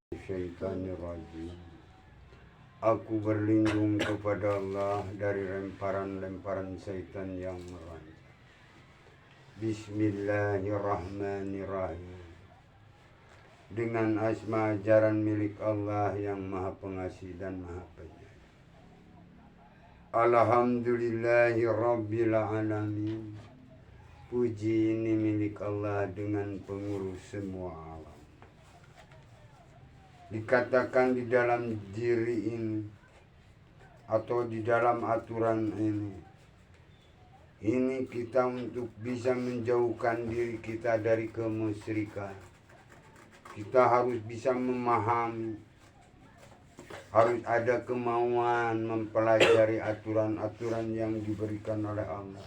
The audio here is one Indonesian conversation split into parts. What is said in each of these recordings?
Syaitanirrajim. Aku berlindung kepada Allah dari lemparan-lemparan syaitan yang merancang. Bismillahirrahmanirrahim. Dengan asma ajaran milik Allah yang maha pengasih dan maha penyayang. Alhamdulillahi rabbil alamin. Puji ini milik Allah dengan pengurus semua alam. Dikatakan di dalam diri ini atau di dalam aturan ini kita untuk bisa menjauhkan diri kita dari kemusyrikan. Kita harus bisa memahami, harus ada kemauan mempelajari aturan-aturan yang diberikan oleh Allah,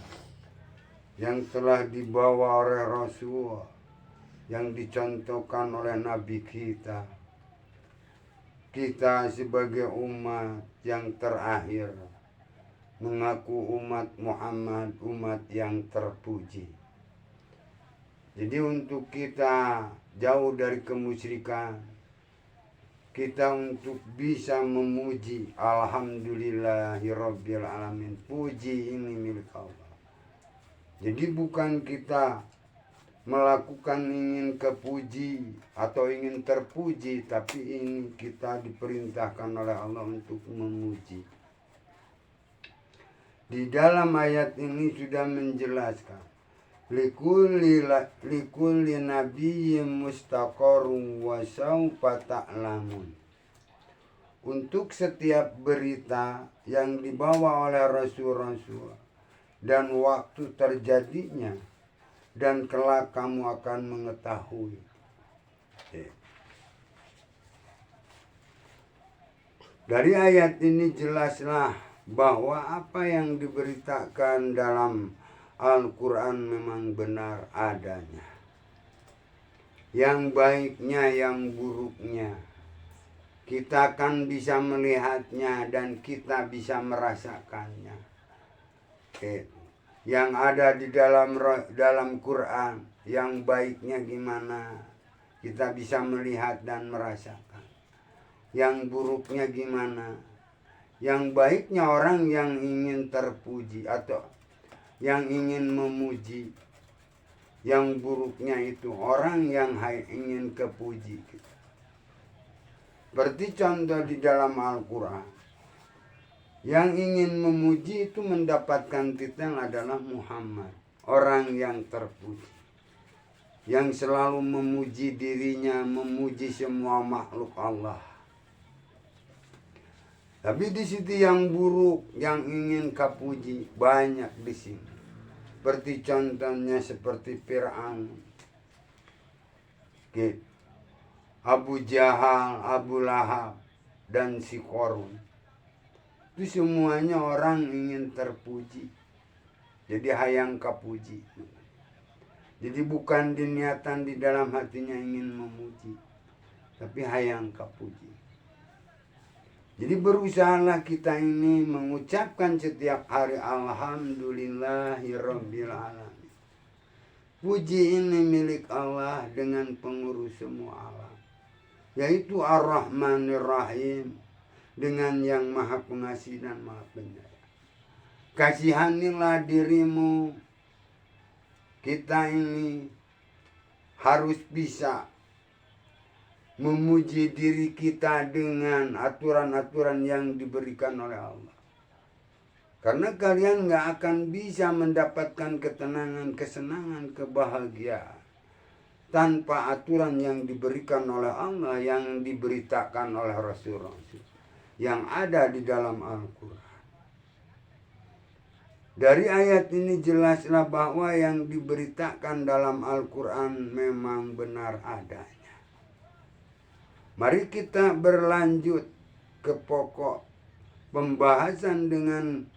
yang telah dibawa oleh Rasul, yang dicontohkan oleh Nabi kita. Kita sebagai umat yang terakhir mengaku umat Muhammad, umat yang terpuji. Jadi untuk kita jauh dari kemusyrikan, kita untuk bisa memuji Alhamdulillahirabbil alamin. Puji ini milik Allah. Jadi bukan kita melakukan ingin kepuji atau ingin terpuji, tapi ini kita diperintahkan oleh Allah untuk memuji. Di dalam ayat ini sudah menjelaskan likulli nabiyyin mustaqarrun wa sawfa ta'lamun. Untuk setiap berita yang dibawa oleh rasul-rasul dan waktu terjadinya, dan kelak kamu akan mengetahui. Dari ayat ini jelaslah bahwa apa yang diberitakan dalam Al-Quran memang benar adanya. Yang baiknya, yang buruknya, kita akan bisa melihatnya dan kita bisa merasakannya. Yang ada di dalam Quran, yang baiknya gimana, kita bisa melihat dan merasakan. Yang buruknya gimana. Yang baiknya orang yang ingin terpuji atau yang ingin memuji. Yang buruknya itu orang yang ingin kepuji. Berarti contoh di dalam Al-Quran, yang ingin memuji itu mendapatkan titel adalah Muhammad, orang yang terpuji, yang selalu memuji dirinya, memuji semua makhluk Allah. Tapi di situ yang buruk, yang ingin kepuji banyak di sini. Seperti contohnya seperti Fir'aun, Abu Jahal, Abu Lahab, dan si Qarun. Itu semuanya orang ingin terpuji. Jadi hayang kapuji. Jadi bukan diniatan di dalam hatinya ingin memuji, tapi hayang kapuji. Jadi berusahalah kita ini mengucapkan setiap hari Alhamdulillahirabbil alamin. Puji ini milik Allah dengan pengurus semua alam, yaitu Ar-Rahmanir Rahim, dengan yang maha pengasih dan maha penyayang. Kasihanilah dirimu. Kita ini harus bisa memuji diri kita dengan aturan-aturan yang diberikan oleh Allah. Karena kalian gak akan bisa mendapatkan ketenangan, kesenangan, kebahagiaan tanpa aturan yang diberikan oleh Allah, yang diberitakan oleh Rasul-Rasul yang ada di dalam Al-Quran. Dari ayat ini jelaslah bahwa yang diberitakan dalam Al-Quran memang benar adanya. Mari kita berlanjut ke pokok pembahasan dengan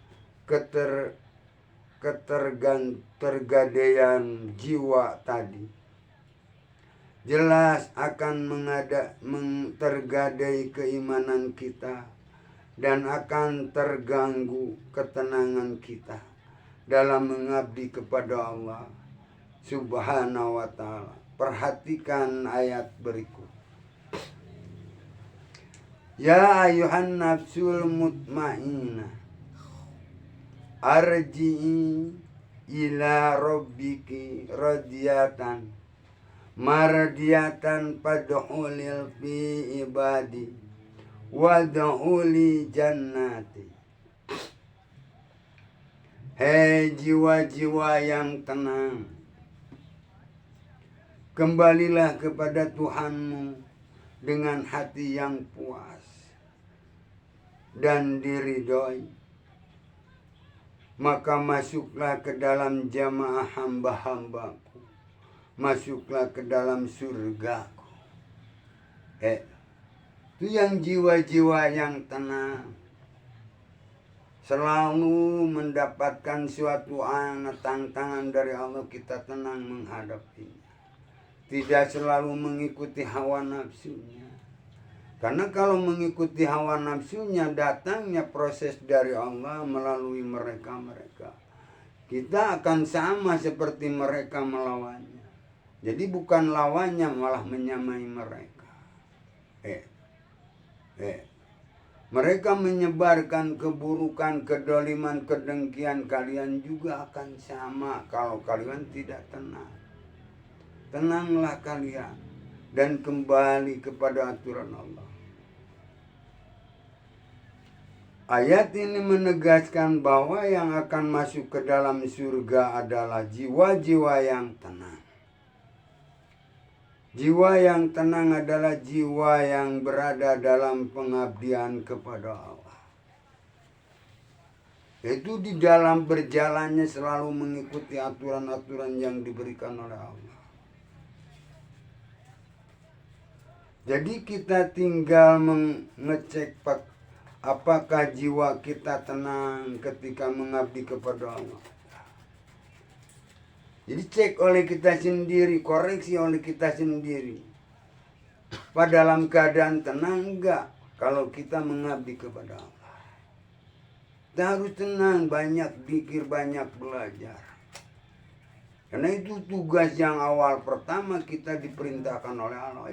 ketergadaian jiwa tadi. Jelas akan tergadai keimanan kita dan akan terganggu ketenangan kita dalam mengabdi kepada Allah Subhanahu wa ta'ala. Perhatikan ayat berikut. Ya ayuhan nafsul mutmainnah, arji'i ila rabbiki radiyatan mardiyatan fadkhulil fi ibadi wadkhuli jannati. Hei jiwa-jiwa yang tenang, kembalilah kepada Tuhanmu dengan hati yang puas dan diridhoi. Maka masuklah ke dalam jamaah hamba-hambaku, masuklah ke dalam surgaku. Itu yang jiwa-jiwa yang tenang, selalu mendapatkan suatu tantangan dari Allah, kita tenang menghadapinya. Tidak selalu mengikuti hawa nafsunya. Karena kalau mengikuti hawa nafsunya, datangnya proses dari Allah melalui mereka-mereka. Kita akan sama seperti mereka melawannya. Jadi bukan lawannya, malah menyamai mereka. Mereka menyebarkan keburukan, kedoliman, kedengkian, kalian juga akan sama kalau kalian tidak tenang. Tenanglah kalian dan kembali kepada aturan Allah. Ayat ini menegaskan bahwa yang akan masuk ke dalam surga adalah jiwa-jiwa yang tenang. Jiwa yang tenang adalah jiwa yang berada dalam pengabdian kepada Allah. Itu di dalam berjalannya selalu mengikuti aturan-aturan yang diberikan oleh Allah. Jadi kita tinggal mengecek apakah jiwa kita tenang ketika mengabdi kepada Allah. Jadi cek oleh kita sendiri, koreksi oleh kita sendiri. Pada dalam keadaan tenang enggak kalau kita mengabdi kepada Allah. Kita harus tenang, banyak zikir, banyak belajar. Karena itu tugas yang awal pertama kita diperintahkan oleh Allah.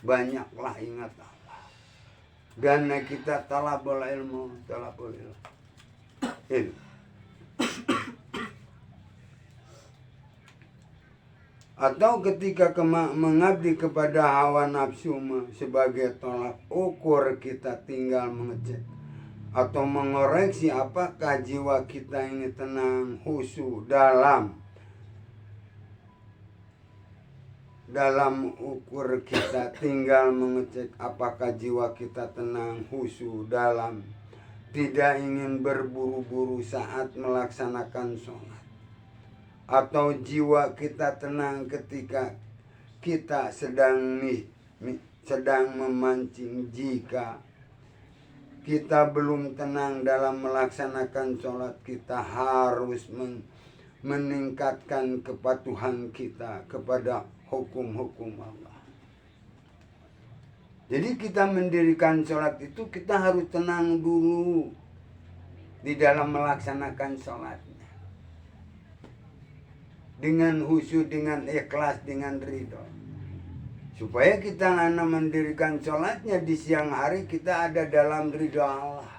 Banyaklah ingat Allah. Dan kita talabul ilmu. Atau ketika mengabdi kepada hawa nafsu sebagai tolak ukur, kita tinggal mengecek atau mengoreksi apakah jiwa kita ini tenang, khusyuk dalam ukur kita tinggal mengecek apakah jiwa kita tenang, khusyuk dalam tidak ingin berburu-buru saat melaksanakan sholat. Atau jiwa kita tenang ketika kita sedang memancing. Jika kita belum tenang dalam melaksanakan sholat, kita harus meningkatkan kepatuhan kita kepada hukum-hukum Allah. Jadi kita mendirikan sholat itu kita harus tenang dulu di dalam melaksanakan sholat. Dengan khusyuk, dengan ikhlas, dengan ridho. Supaya kita mendirikan sholatnya di siang hari, kita ada dalam ridho Allah.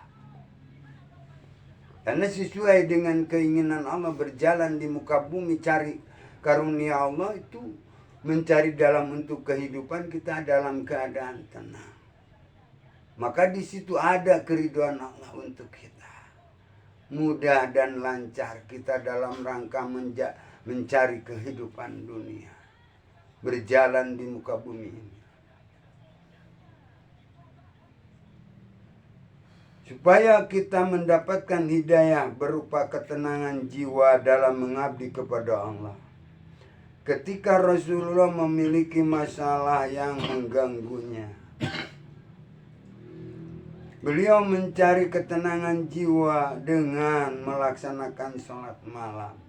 Karena sesuai dengan keinginan Allah, berjalan di muka bumi, cari karunia Allah itu, mencari dalam untuk kehidupan kita dalam keadaan tenang. Maka di situ ada keridhaan Allah untuk kita. Mudah dan lancar kita dalam rangka mencari kehidupan dunia, berjalan di muka bumi ini. Supaya kita mendapatkan hidayah berupa ketenangan jiwa dalam mengabdi kepada Allah. Ketika Rasulullah memiliki masalah yang mengganggunya, beliau mencari ketenangan jiwa dengan melaksanakan sholat malam.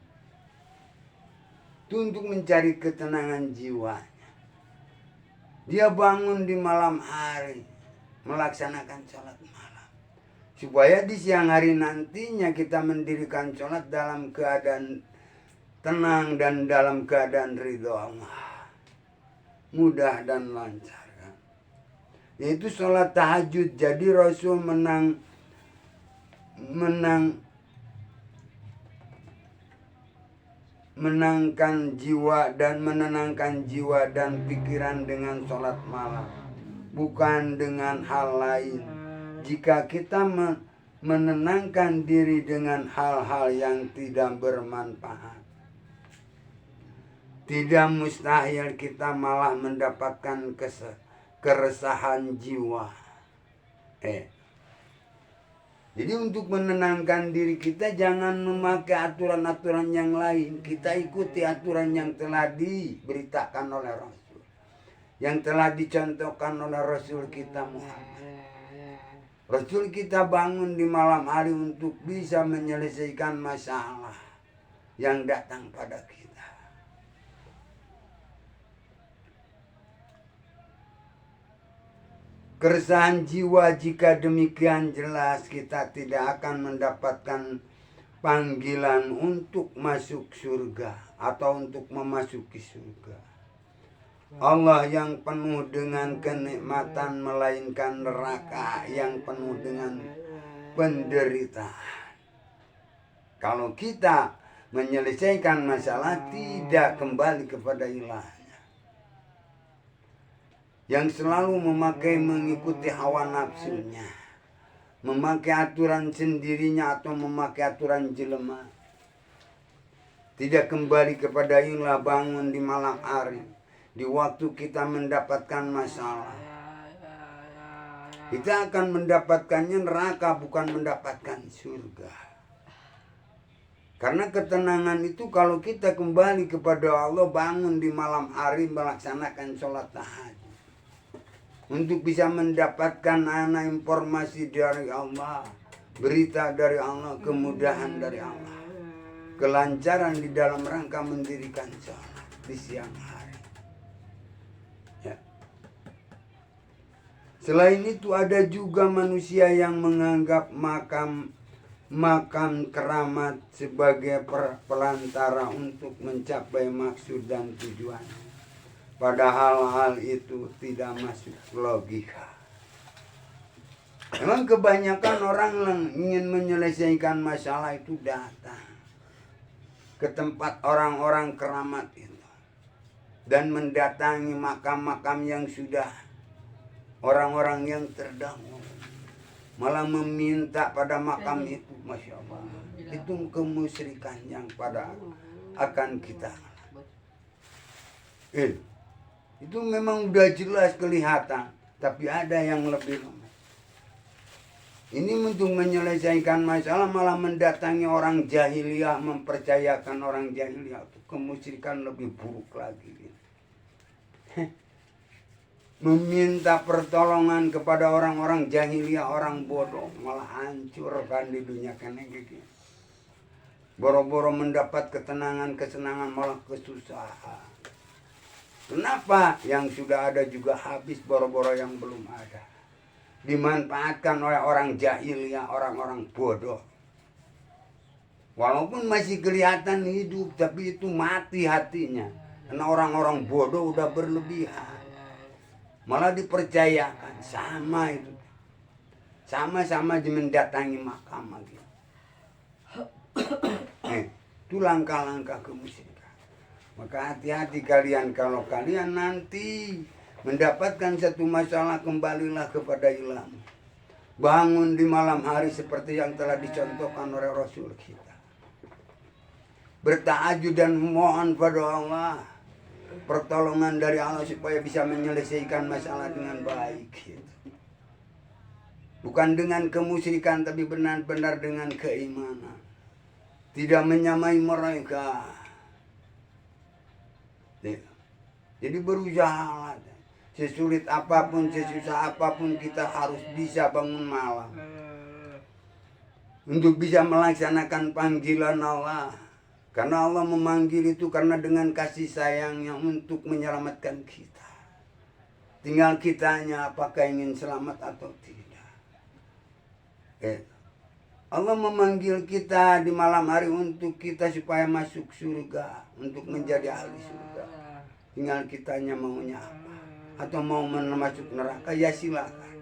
Itu untuk mencari ketenangan jiwanya. Dia bangun di malam hari, melaksanakan sholat malam. Supaya di siang hari nantinya kita mendirikan sholat dalam keadaan tenang dan dalam keadaan ridho Allah. Mudah dan lancar. yaitu sholat tahajud. Jadi Rasul menangkan jiwa dan menenangkan jiwa dan pikiran dengan sholat malam, bukan dengan hal lain. Jika kita menenangkan diri dengan hal-hal yang tidak bermanfaat, tidak mustahil kita malah mendapatkan keresahan jiwa. Jadi untuk menenangkan diri kita jangan memakai aturan-aturan yang lain. Kita ikuti aturan yang telah diberitakan oleh Rasul, yang telah dicontohkan oleh Rasul kita Muhammad. Rasul kita bangun di malam hari untuk bisa menyelesaikan masalah yang datang pada kita. Keresahan jiwa, jika demikian jelas kita tidak akan mendapatkan panggilan untuk masuk surga atau untuk memasuki surga. Allah yang penuh dengan kenikmatan melainkan neraka yang penuh dengan penderitaan. Kalau kita menyelesaikan masalah tidak kembali kepada ilah, yang selalu mengikuti hawa nafsunya, memakai aturan sendirinya atau memakai aturan jelema, tidak kembali kepada ilah, bangun di malam hari, di waktu kita mendapatkan masalah, kita akan mendapatkannya neraka, bukan mendapatkan surga. Karena ketenangan itu kalau kita kembali kepada Allah, bangun di malam hari melaksanakan sholat tahajud, untuk bisa mendapatkan informasi dari Allah, berita dari Allah, kemudahan dari Allah, kelancaran di dalam rangka mendirikan sholat di siang hari. Ya. Selain itu ada juga manusia yang menganggap makam keramat sebagai pelantara untuk mencapai maksud dan tujuan. Padahal hal itu tidak masuk logika. Memang kebanyakan orang yang ingin menyelesaikan masalah itu datang ke tempat orang-orang keramat itu dan mendatangi makam-makam yang sudah orang-orang yang terdahulu, malah meminta pada makam itu. Masya Allah, itu kemusyrikan yang pada akan kita. Itu memang udah jelas kelihatan, tapi ada yang lebih lemah. Ini untuk menyelesaikan masalah malah mendatangi orang jahiliyah, mempercayakan orang jahiliyah. Itu kemusyrikan lebih buruk lagi. Meminta pertolongan kepada orang-orang jahiliyah, orang bodoh, malah hancurkan di dunia kayak gitu. Boro-boro mendapat ketenangan, kesenangan, malah kesusahan. Kenapa? Yang sudah ada juga habis, boro-boro yang belum ada dimanfaatkan oleh orang jahiliyah, orang-orang bodoh. Walaupun masih kelihatan hidup, tapi itu mati hatinya. Karena orang-orang bodoh udah berlebihan, malah dipercayakan. Sama itu, sama-sama mendatangi makam lagi. Itu langkah-langkah kemusyrikan. Maka hati-hati kalian, kalau kalian nanti mendapatkan satu masalah, kembalilah kepada ilah. Bangun di malam hari seperti yang telah dicontohkan oleh Rasul kita. Bertahajud dan memohon pada Allah pertolongan dari Allah supaya bisa menyelesaikan masalah dengan baik. Bukan dengan kemusyrikan, tapi benar-benar dengan keimanan. Tidak menyamai mereka. Jadi berusaha, sesulit apapun, sesusah apapun, kita harus bisa bangun malam untuk bisa melaksanakan panggilan Allah. Karena Allah memanggil itu karena dengan kasih sayangnya untuk menyelamatkan kita. Tinggal kitanya apakah ingin selamat atau tidak. Allah memanggil kita di malam hari untuk kita supaya masuk surga, untuk menjadi ahli surga. Tinggal kitanya maunya apa. atau mau masuk neraka, ya silakan.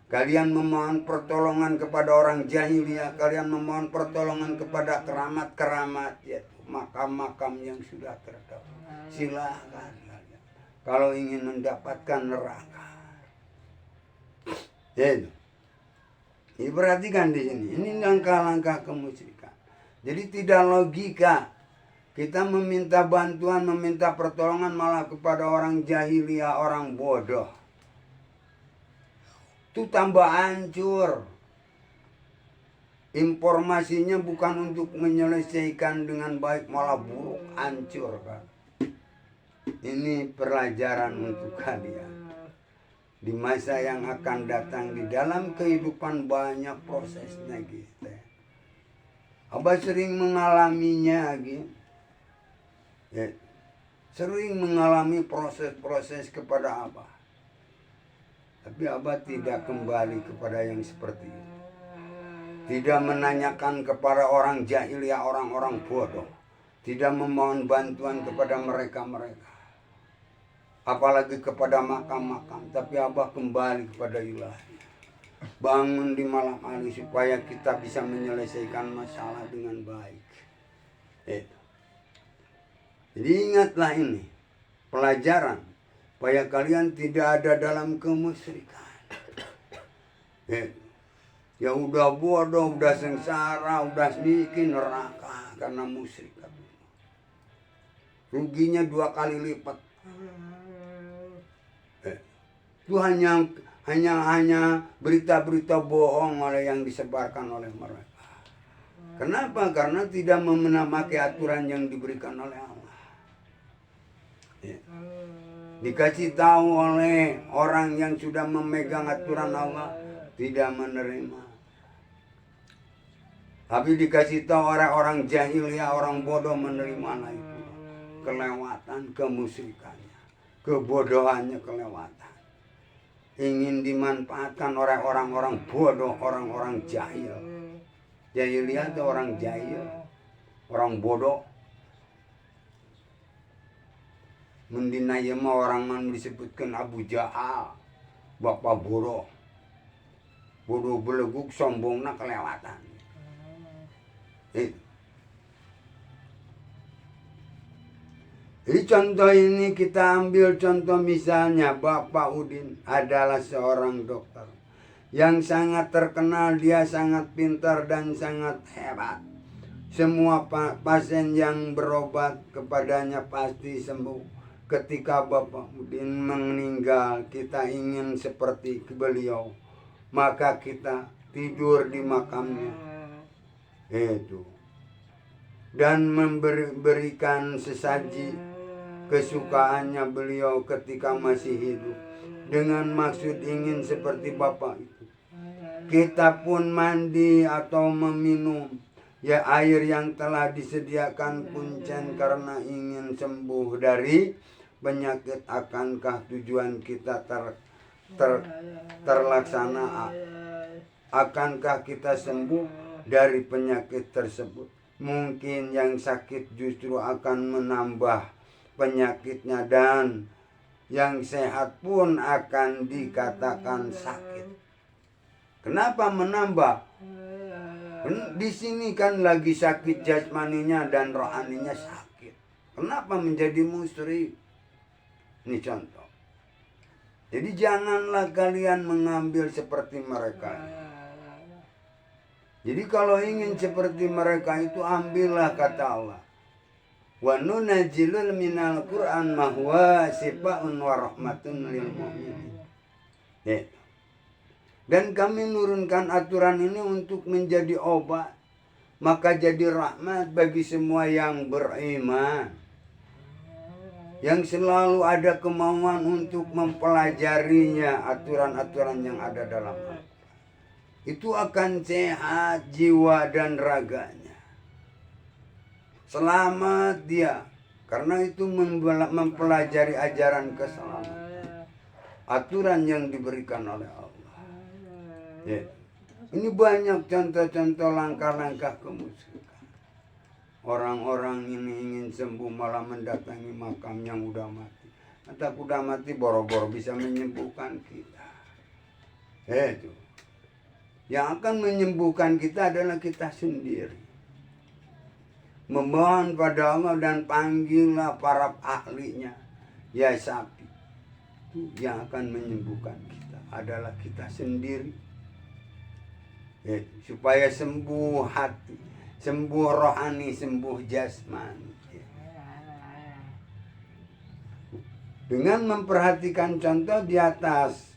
Kalian memohon pertolongan kepada orang jahiliyah, kalian memohon pertolongan kepada keramat-keramat, yaitu makam-makam yang sudah terdahulu. Silakan kalian. Kalau ingin mendapatkan neraka. Itu. Perhatikan di sini. Ini langkah-langkah kemusyrikan. Jadi tidak logika kita meminta bantuan, meminta pertolongan malah kepada orang jahiliyah, orang bodoh. Itu tambah hancur. Informasinya bukan untuk menyelesaikan dengan baik, malah buruk, hancur kan. Ini pelajaran untuk kalian. Di masa yang akan datang, di dalam kehidupan banyak prosesnya gitu. Abah sering mengalaminya gitu. Ya, sering mengalami proses-proses kepada Abah. Tapi Abah tidak kembali kepada yang seperti itu. Tidak menanyakan kepada orang jahiliyah, orang-orang bodoh. Tidak memohon bantuan kepada mereka-mereka. Apalagi kepada makam-makam. Tapi Abah kembali kepada ilahi. Bangun di malam hari supaya kita bisa menyelesaikan masalah dengan baik. Itu. Jadi ingatlah ini. Pelajaran. Supaya kalian tidak ada dalam kemusyrikan. Ya udah bodoh, udah sengsara, udah miskin, neraka karena musyrik. Ruginya 2 kali lipat. Itu hanya berita-berita bohong oleh yang disebarkan oleh mereka. Kenapa? Karena tidak memakai aturan yang diberikan oleh Allah. Ya. Dikasih tahu oleh orang yang sudah memegang aturan Allah, tidak menerima. Tapi dikasih tahu orang jahiliyah, orang bodoh menerima itu. Kelewatan kemusyrikannya, kebodohannya kelewatan. Ingin dimanfaatkan oleh orang-orang bodoh, orang-orang jahil. Jahiliyah itu orang jahil, orang bodoh. Mendinaya mah orang man disebutkan Abu Jahal, bapak bodoh. Bodoh beleguk, sombongna kelewatan. Jadi contoh ini kita ambil contoh misalnya Bapak Udin adalah seorang dokter yang sangat terkenal, dia sangat pintar dan sangat hebat. Semua pasien yang berobat kepadanya pasti sembuh. Ketika Bapak Udin meninggal, kita ingin seperti beliau, maka kita tidur di makamnya itu dan memberikan sesaji kesukaannya beliau ketika masih hidup, dengan maksud ingin seperti Bapak itu. Kita pun mandi atau meminum ya air yang telah disediakan kuncen karena ingin sembuh dari penyakit. Akankah tujuan kita terlaksana? Akankah kita sembuh dari penyakit tersebut? Mungkin yang sakit justru akan menambah penyakitnya, dan yang sehat pun akan dikatakan sakit. Kenapa menambah? Di sini kan lagi sakit jasmaninya dan rohaninya sakit. Kenapa menjadi musyrik? Ini contoh. Jadi janganlah kalian mengambil seperti mereka. Jadi kalau ingin seperti mereka itu, ambillah kata Allah. Wa nunazzilul minal Qur'an ma huwa shifaa'un wa rahmatun lil mu'minin. Dan kami nurunkan aturan ini untuk menjadi obat, maka jadi rahmat bagi semua yang beriman, yang selalu ada kemauan untuk mempelajarinya, aturan-aturan yang ada dalam Al-Quran. Itu akan sehat jiwa dan raganya. Selamat dia, karena itu mempelajari ajaran keselamatan, aturan yang diberikan oleh Allah. Ya. Ini banyak contoh-contoh langkah-langkah kemusyrikan. Orang-orang ini ingin sembuh malah mendatangi makam yang udah mati. Atau kuda mati boro-boro bisa menyembuhkan kita. Itu. Yang akan menyembuhkan kita adalah kita sendiri. Memohon pada Allah dan panggillah para ahlinya. Ya sapi. Yang akan menyembuhkan kita adalah kita sendiri. Supaya sembuh hati, sembuh rohani, sembuh jasmani. Dengan memperhatikan contoh di atas,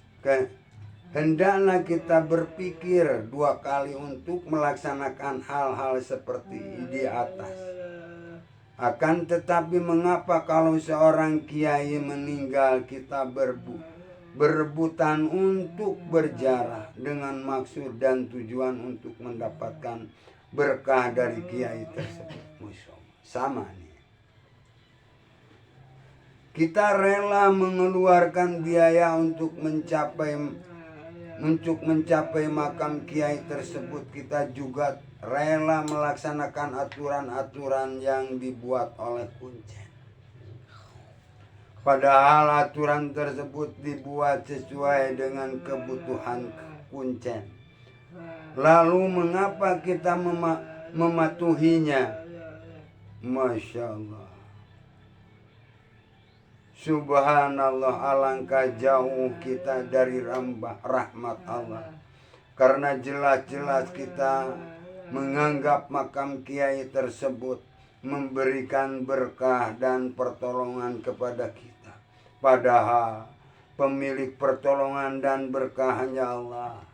hendaklah kita berpikir 2 kali untuk melaksanakan hal-hal seperti di atas. Akan tetapi mengapa kalau seorang kiai meninggal kita berebutan untuk berjarah dengan maksud dan tujuan untuk mendapatkan berkah dari kiai tersebut. Sama nih. Kita rela mengeluarkan biaya untuk mencapai makam kiai tersebut. Kita juga rela melaksanakan aturan-aturan yang dibuat oleh Kuncen. Padahal aturan tersebut dibuat sesuai dengan kebutuhan Kuncen. Lalu mengapa kita mematuhinya? Masya Allah. Subhanallah, alangkah jauh kita dari rahmat Allah. Karena jelas-jelas kita menganggap makam kiai tersebut memberikan berkah dan pertolongan kepada kita. Padahal pemilik pertolongan dan berkah hanya Allah.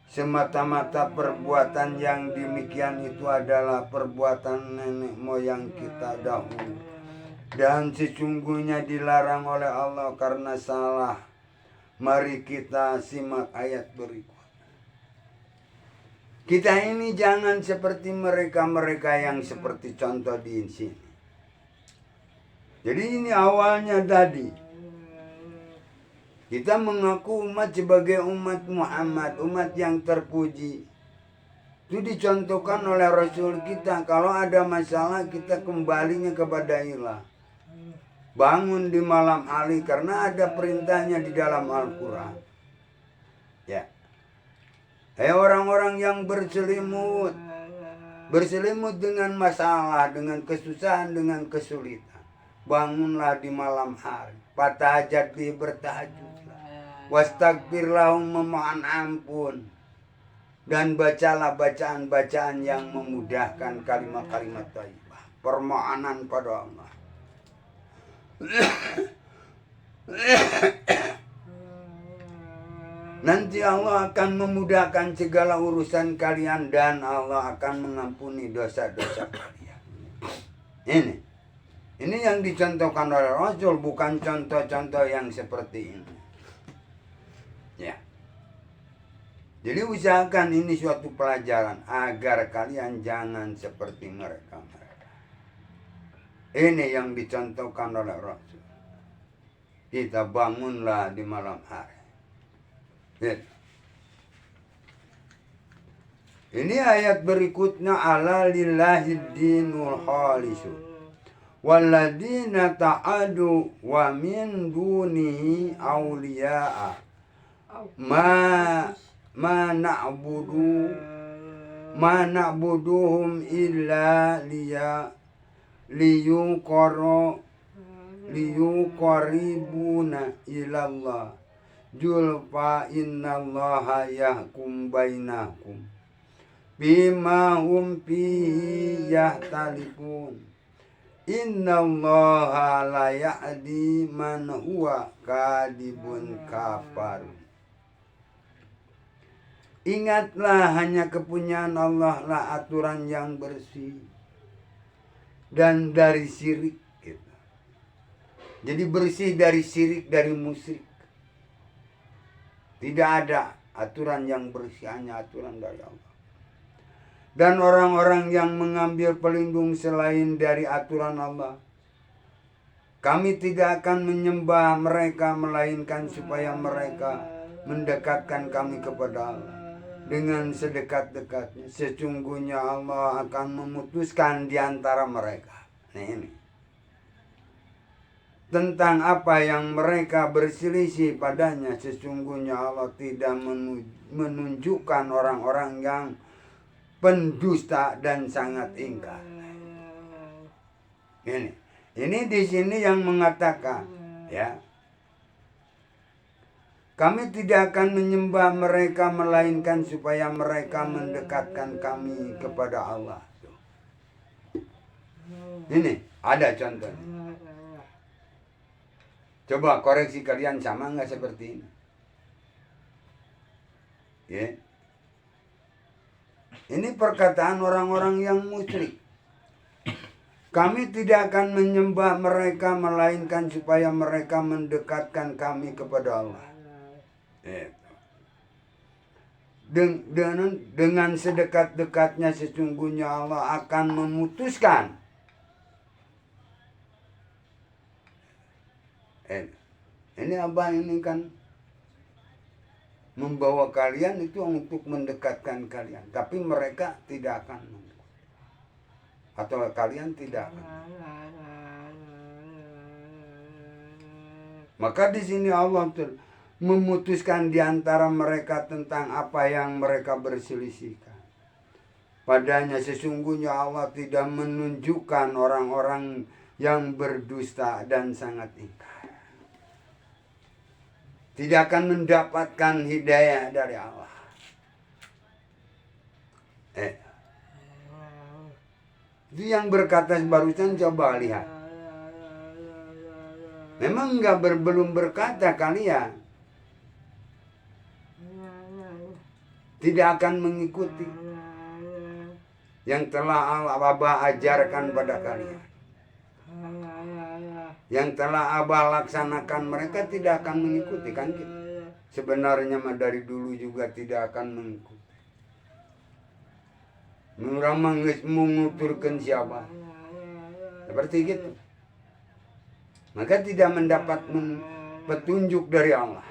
Semata-mata perbuatan yang demikian itu adalah perbuatan nenek moyang kita dahulu. Dan sesungguhnya dilarang oleh Allah karena salah. Mari kita simak ayat berikut. Kita ini jangan seperti mereka-mereka yang seperti contoh di sini. Jadi ini awalnya tadi. Kita mengaku umat sebagai umat Muhammad, umat yang terpuji. Itu dicontohkan oleh Rasul kita. Kalau ada masalah kita kembalinya kepada Allah. Bangun di malam hari karena ada perintahnya di dalam Al-Quran. Ya. Orang-orang yang berselimut dengan masalah, dengan kesusahan, dengan kesulitan. Bangunlah di malam hari. Fatahajat bi, bertahajudlah. Wastagfirlahum, memohon ampun. Dan bacalah bacaan-bacaan yang memudahkan kalimat-kalimat thayyibah. Permohonan pada Allah. Nanti Allah akan memudahkan segala urusan kalian dan Allah akan mengampuni dosa-dosa kalian. Ini yang dicontohkan oleh Rasul, bukan contoh-contoh yang seperti ini. Ya. Jadi usahakan ini suatu pelajaran agar kalian jangan seperti mereka. Ini yang dicontohkan oleh Rasul. Kita bangunlah di malam hari. Ini ayat berikutnya, ala lillahi dinul khalisu walladzina ta'adu wa min dunihi awliya'a ma na'buduhum illa liyuqarribuna ilallah julfa innallaha yahkum bainakum bima hum fihi yahtalifun innallaha la yahdi man huwa kadibun kafar. Ingatlah, hanya kepunyaan Allah lah aturan yang bersih dan dari syirik gitu. Jadi bersih dari syirik, dari musyrik. Tidak ada aturan yang bersih, hanya aturan dari Allah. Dan orang-orang yang mengambil pelindung selain dari aturan Allah, kami tidak akan menyembah mereka, melainkan supaya mereka mendekatkan kami kepada Allah dengan sedekat-dekatnya. Sesungguhnya Allah akan memutuskan di antara mereka. Nah ini. tentang apa yang mereka berselisih padanya, sesungguhnya Allah tidak menunjukkan orang-orang yang pendusta dan sangat ingkar. Ini di sini yang mengatakan, ya, kami tidak akan menyembah mereka melainkan supaya mereka mendekatkan kami kepada Allah. Ini ada contohnya. Coba koreksi kalian, sama nggak seperti ini? Ya. Ini perkataan orang-orang yang musyrik. Kami tidak akan menyembah mereka melainkan supaya mereka mendekatkan kami kepada Allah. Dengan sedekat-dekatnya sesungguhnya Allah akan memutuskan. Ini apa, ini kan membawa kalian itu untuk mendekatkan kalian, tapi mereka tidak akan, atau kalian tidak akan. Maka di sini Allah memutuskan di antara mereka tentang apa yang mereka berselisihkan. Padanya sesungguhnya Allah tidak menunjukkan orang-orang yang berdusta dan sangat ingkar. Tidak akan mendapatkan hidayah dari Allah. Itu yang berkata barusan, coba lihat. Memang belum berkata kalian tidak akan mengikuti yang telah Abah ajarkan pada kalian. Yang telah Abah laksanakan, mereka tidak akan mengikuti, kan gitu. Sebenarnya mah dari dulu juga tidak akan mengikuti. Orang menguturkan siapa, seperti gitu. Maka tidak mendapat petunjuk dari Allah,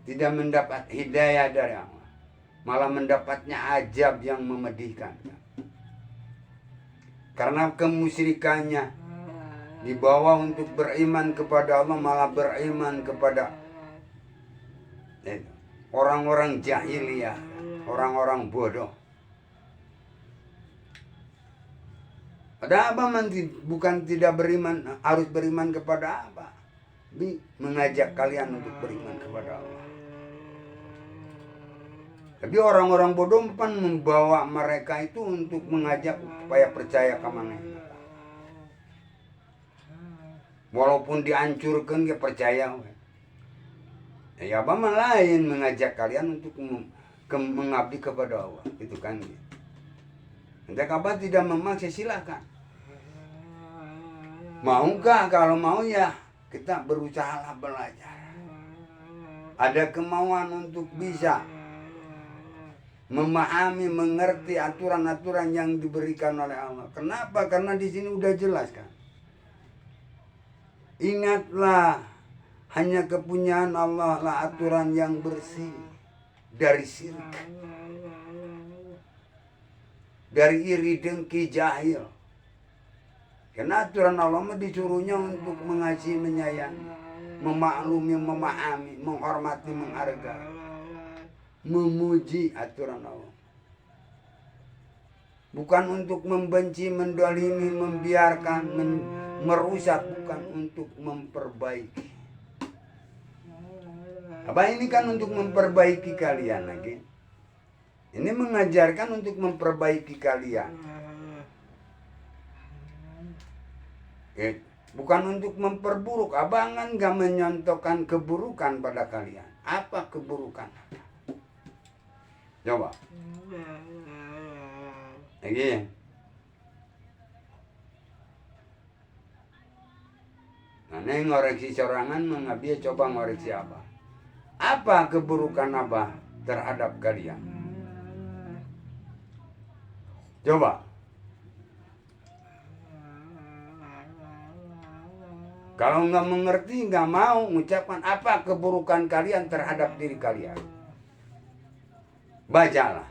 tidak mendapat hidayah dari Allah, malah mendapatnya azab yang memedihkan. Karena kemusyrikannya dibawa untuk beriman kepada Allah, malah beriman kepada orang-orang jahiliyah, orang-orang bodoh. Ada apa? Bukan tidak beriman, harus beriman kepada apa? Mengajak kalian untuk beriman kepada Allah. Tapi orang-orang bodoh kan membawa mereka itu untuk mengajak supaya percaya kemana. Walaupun dihancurkan, dia percaya. Ya apa lain mengajak kalian untuk mengabdi kepada Allah, itu kan. Nanti kapan tidak memaksa, silakan. Maukah? Kalau mau ya kita berusaha belajar. Ada kemauan untuk bisa memahami, mengerti aturan-aturan yang diberikan oleh Allah. Kenapa? Karena di sini udah jelas kan. Ingatlah, hanya kepunyaan Allah lah aturan yang bersih dari syirik, dari iri dengki jahil. Karena aturan Allah mah disuruhnya untuk mengasihi, menyayangi, memaklumi, memahami, menghormati, menghargai, memuji aturan Allah. Bukan untuk membenci, mendolimi, membiarkan, merusak, bukan untuk memperbaiki. Apa ini kan untuk memperbaiki kalian lagi. Ini mengajarkan untuk memperbaiki kalian. Bukan untuk memperburuk. Abang kan gak menyontohkan keburukan pada kalian. Apa keburukan? Coba. Lagi. Nah, ini ngoreksi sorangan, mengabdi coba ngoreksi apa? Apa keburukan Abah terhadap kalian? Coba. Kalau nggak mengerti, nggak mau mengucapkan apa keburukan kalian terhadap diri kalian. Bacalah.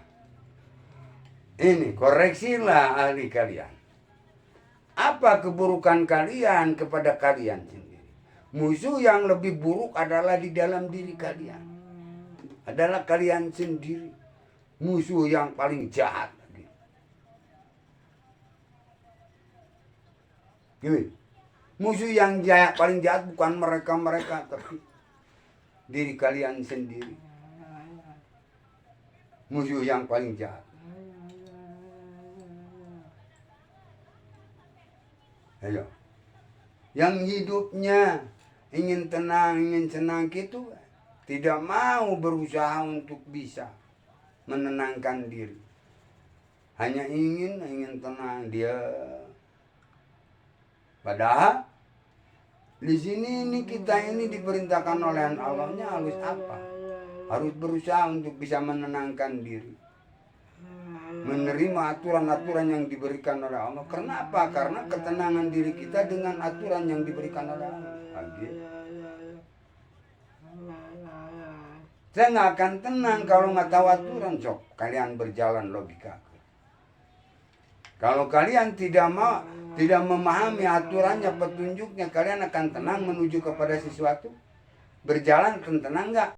Ini, koreksilah ahli kalian. Apa keburukan kalian kepada kalian sendiri? Musuh yang lebih buruk adalah di dalam diri kalian. Adalah kalian sendiri. Musuh yang paling jahat. Musuh yang jahat, paling jahat bukan mereka-mereka, tapi diri kalian sendiri. Musuh yang paling jahat. Ayo. Yang hidupnya ingin tenang, ingin senang gitu, tidak mau berusaha untuk bisa menenangkan diri. Hanya ingin tenang dia. Padahal di sini ini kita ini diperintahkan oleh Allahnya harus apa? Harus berusaha untuk bisa menenangkan diri. Menerima aturan-aturan yang diberikan oleh Allah. Karena apa? Karena ketenangan diri kita dengan aturan yang diberikan oleh Allah. Lagi. Saya nggak akan tenang kalau nggak tahu aturan. Sok, kalian berjalan logika. Kalau kalian tidak memahami aturannya, petunjuknya, kalian akan tenang menuju kepada sesuatu. Berjalan tenang nggak?